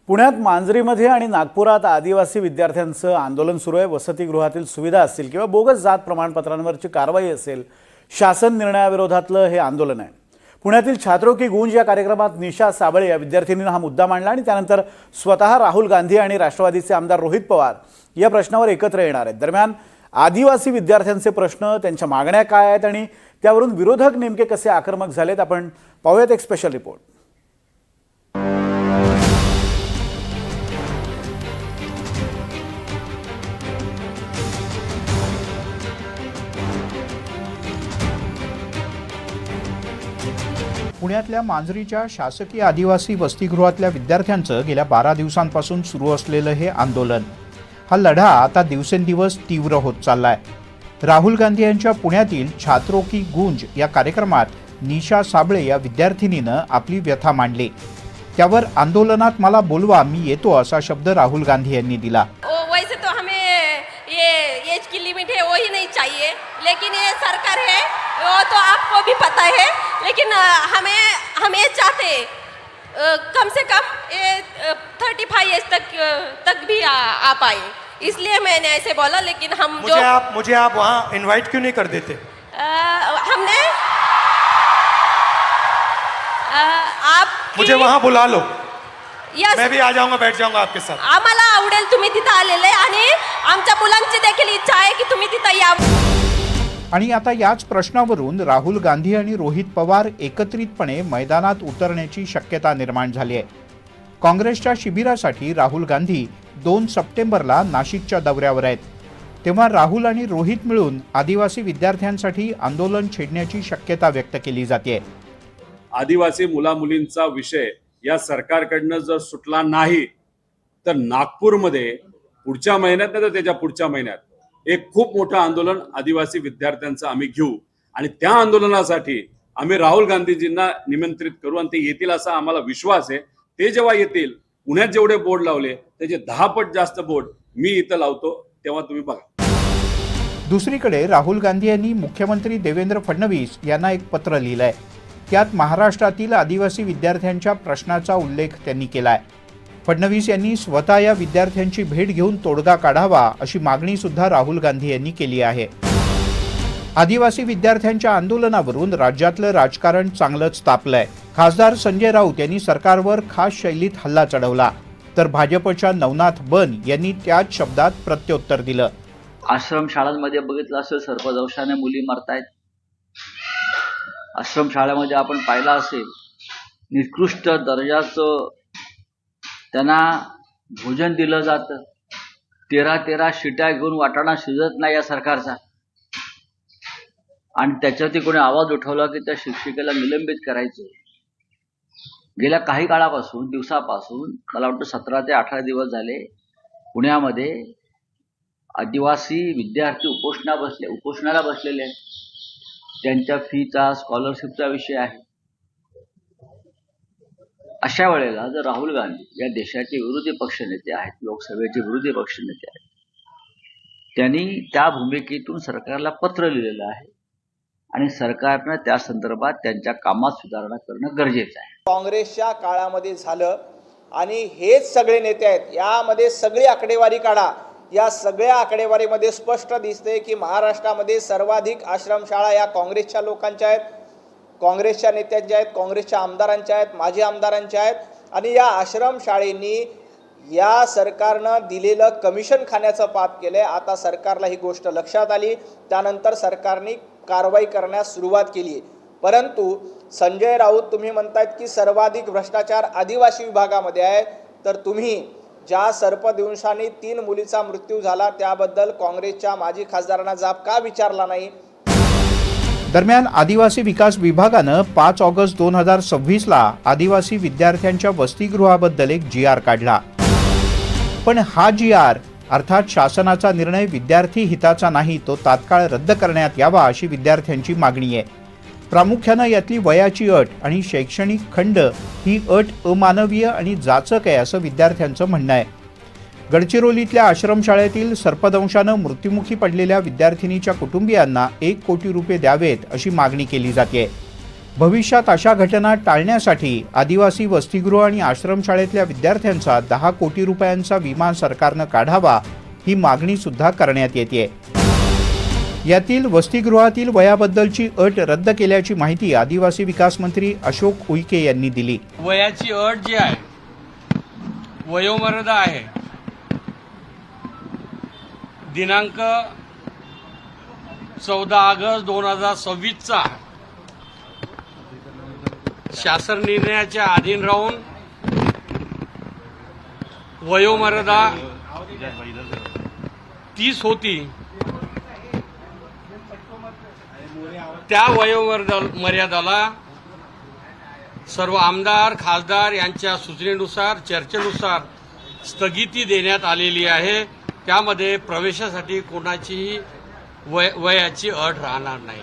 पुण्यात मांजरीमध्ये आणि नागपुरात आदिवासी विद्यार्थ्यांचं आंदोलन सुरू आहे। वसतिगृहातील सुविधा असतील किंवा बोगस जात प्रमाणपत्रांवरची कारवाई असेल, शासन निर्णयाविरोधातलं हे आंदोलन आहे। पुण्यातील छात्रों की गूंज या कार्यक्रमात निशा साबळे या विद्यार्थिनीने हा मुद्दा मांडला आणि त्यानंतर स्वतः राहुल गांधी आणि राष्ट्रवादीचे आमदार रोहित पवार या प्रश्नावर एकत्र येणार आहेत। दरम्यान आदिवासी विद्यार्थ्यांचे प्रश्न, त्यांच्या मागण्या काय आहेत आणि त्यावरून विरोधक नेमके कसे आक्रमक झालेत, आपण पाहूयात एक स्पेशल रिपोर्ट। पुण्यातल्या मांजरीच्या शासकीय आदिवासी वसतिगृहातल्या विद्यार्थ्यांचं गेल्या 12 दिवसांपासून सुरू असलेलं हे आंदोलन, हा लढा आता दिवसेंदिवस तीव्र होत चाललाय। राहुल गांधी यांच्या पुण्यातील छात्रों की गूंज या कार्यक्रमात निशा साबळे या विद्यार्थिनीनं आपली व्यथा मांडली। त्यावर आंदोलनात मला बोलवा, मी येतो असा शब्द राहुल गांधी यांनी दिला। वैसे तो हमें ये एज की लिमिट है वो ही नहीं चाहिए, लेकिन ये सरकार है वो तो आपको भी पता है, लेकिन हम ये चाहते कम से कम ये 35 एज तक भी आ पाए, इसलिए मैंने ऐसे बोला। लेकिन हम मुझे आप वहाँ इनवाइट क्यों नहीं कर देते? हमने आप मुझे वहाँ बुला लो, यस, मैं भी आ जाऊंगा, बैठ जाऊंगा आपके साथ। आम्हाला आवडेल तुम्ही तिथं आलेले आणि आमच्या मुलांची देखील इच्छा आहे की तुम्ही तिथं या। आणि आता याच प्रश्नावरून राहुल गांधी आणि रोहित पवार एकत्रितपणे मैदानात उतरण्याची शक्यता निर्माण झाली आहे। काँग्रेसच्या शिबिरासाठी राहुल गांधी 2 सप्टेंबरला नाशिकच्या दौऱ्यावर आहेत। तेव्हा राहुल आणि रोहित मिळून आदिवासी विद्यार्थ्यांसाठी आंदोलन छेडण्याची शक्यता व्यक्त केली जाते। आदिवासी मुला-मुलींचा विषय या सरकारकडनं जर सुटला नाही तर नागपूरमध्ये पुढच्या महिन्यात नाही तर त्याच्या पुढच्या महिन्यात एक खूप मोठं आंदोलन आदिवासी विद्यार्थ्यांचं आम्ही घेऊ आणि त्या आंदोलनासाठी आम्ही राहुल गांधीजींना निमंत्रित करू आणि ते येतील असा आम्हाला विश्वास आहे। ते जेव्हा येतील, पुण्यात जेवढे बोर्ड लावले त्याचे 10 पट जास्त बोर्ड मी इथं लावतो, तेव्हा तुम्ही बघा। दुसरीकडे राहुल गांधी यांनी मुख्यमंत्री देवेंद्र फडणवीस यांना एक पत्र लिहिलंय। त्यात महाराष्ट्रातील आदिवासी विद्यार्थ्यांच्या प्रश्नाचा उल्लेख त्यांनी केलाय। फडणवीस यांनी स्वतः या विद्यार्थ्यांची भेट घेऊन तोडगा काढावा अशी मागणी सुद्धा राहुल गांधी यांनी केली आहे। आदिवासी विद्यार्थ्यांच्या आंदोलनावरून राज्यातलं राजकारण चांगलंच तापलंय। खासदार संजय राऊत यांनी सरकारवर खास शैलीत हल्ला चढवला, तर भाजपच्या नवनाथ बन यांनी त्याच शब्दात प्रत्युत्तर दिलं। आश्रम शाळांमध्ये बघितलं असेल, सर्पदंशाने मुली मरतायत। आश्रम शाळेमध्ये आपण पाहिलं असेल, निकृष्ट दर्जाचं त्यांना भोजन दिलं जातं। 13 शिट्या घेऊन वाटाणा शिजत नाही या सरकारचा, आणि त्याच्यावरती कोणी आवाज उठवला की त्या शिक्षिकेला निलंबित करायचे। गेल्या काही काळापासून, दिवसापासून, मला वाटतं 17 ते 18 दिवस झाले, पुण्यामध्ये आदिवासी विद्यार्थी उपोषणाला बसलेले आहेत। त्यांच्या फीचा, स्कॉलरशिपचा विषय आहे। अशा वेळेला जर राहुल गांधी या देशाचे विरोधी पक्षनेते आहेत, लोकसभेचे विरोधी पक्षनेते आहेत, त्यांनी त्या भूमिकेतून सरकारला पत्र लिहिलेलं आहे आणि सरकारनं त्या संदर्भात त्यांच्या कामात सुधारणा करणं गरजेचं आहे। काँग्रेसच्या काळामध्ये झालं आणि हेच सगळे नेते आहेत, यामध्ये सगळी आकडेवारी काढा। या सगळ्या आकडेवारीमध्ये स्पष्ट दिसते की महाराष्ट्रामध्ये सर्वाधिक आश्रमशाळा या काँग्रेसच्या लोकांच्या आहेत, काँग्रेसच्या नेत्यांच्या आहेत, काँग्रेसच्या आमदारांच्या आहेत, माजी आमदारांच्या आहेत। आणि या आश्रमशाळेंनी या सरकारनं दिलेलं कमिशन खाण्याचं पाप केलंय। आता सरकारला ही गोष्ट लक्षात आली, त्यानंतर सरकारने कारवाई करण्यास सुरुवात केली। परंतु संजय राऊत, तुम्ही म्हणतायत की सर्वाधिक भ्रष्टाचार आदिवासी विभागामध्ये आहे, तर तुम्ही ज्या सर्पदंशाने 3 मुलीचा मृत्यू झाला त्याबद्दल काँग्रेसच्या माजी खासदारांना जाब का विचारला नाही? दरम्यान आदिवासी विकास विभागानं 5 ऑगस्ट 2026 ला आदिवासी विद्यार्थ्यांच्या वसतिगृहाबद्दल एक GR काढला। पण हा GR अर्थात शासनाचा निर्णय विद्यार्थी हिताचा नाही, तो तात्काळ रद्द करण्यात यावा अशी विद्यार्थ्यांची मागणी आहे। प्रामुख्यानं यातली वयाची अट आणि शैक्षणिक खंड ही अट अमानवीय आणि जाचक आहे असं विद्यार्थ्यांचं म्हणणं आहे। गडचिरोलीतल्या आश्रमशाळेतील सर्पदंशानं मृत्युमुखी पडलेल्या विद्यार्थिनीच्या कुटुंबियांना 1 कोटी रुपये द्यावेत अशी मागणी केली जाते। भविष्यात अशा घटना टाळण्यासाठी आदिवासी वसतिगृह आणि आश्रमशाळेतल्या विद्यार्थ्यांचा 10 कोटी रुपयांचा विमा सरकारनं काढावा ही मागणी सुद्धा करण्यात येते. यातील वसतिगृहातील वयाबद्दलची अट रद्द केल्याची माहिती आदिवासी विकास मंत्री अशोक उईके यांनी दिली. वयाची अट जी आहे, वयोमर्यादा आहे, दिनांक 14 ऑगस्ट 2026चा शासन निर्णयाच्या अधीन राहून वयोमर्यादा 30 होती. त्या वयोमर्यादाला सर्व आमदार खासदार यांच्या सूचनेनुसार चर्चेनुसार स्थगिती देण्यात आलेली आहे. त्यामध्ये प्रवेशासाठी कोणाचीही वयाची अट राहणार नाही.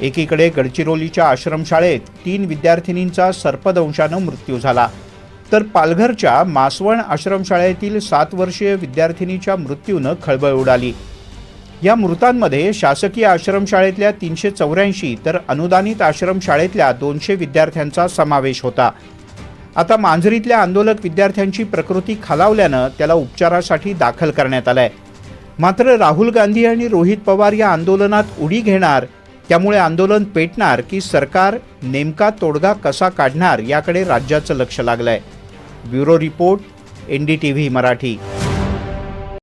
एकीकडे गडचिरोलीच्या आश्रमशाळेत 3 विद्यार्थिनींचा सर्पदंशानं मृत्यू झाला, तर पालघरच्या मासवण आश्रमशाळेतील 7 वर्षीय विद्यार्थिनीच्या मृत्यूनं खळबळ उडाली. या मृतांमध्ये शासकीय आश्रमशाळेतल्या 384 तर अनुदानित आश्रमशाळेतल्या 200 विद्यार्थ्यांचा समावेश होता. आता मांजरीतल्या आंदोलक विद्यार्थ्यांची प्रकृती खालावल्यानं त्याला उपचारासाठी दाखल करण्यात आलाय. मात्र राहुल गांधी आणि रोहित पवार या आंदोलनात उडी घेणार, त्यामुळे आंदोलन पेटणार की सरकार नेमका तोडगा कसा काढणार याकडे राज्याचं लक्ष लागलंय. Bureau report, NDTV Marathi.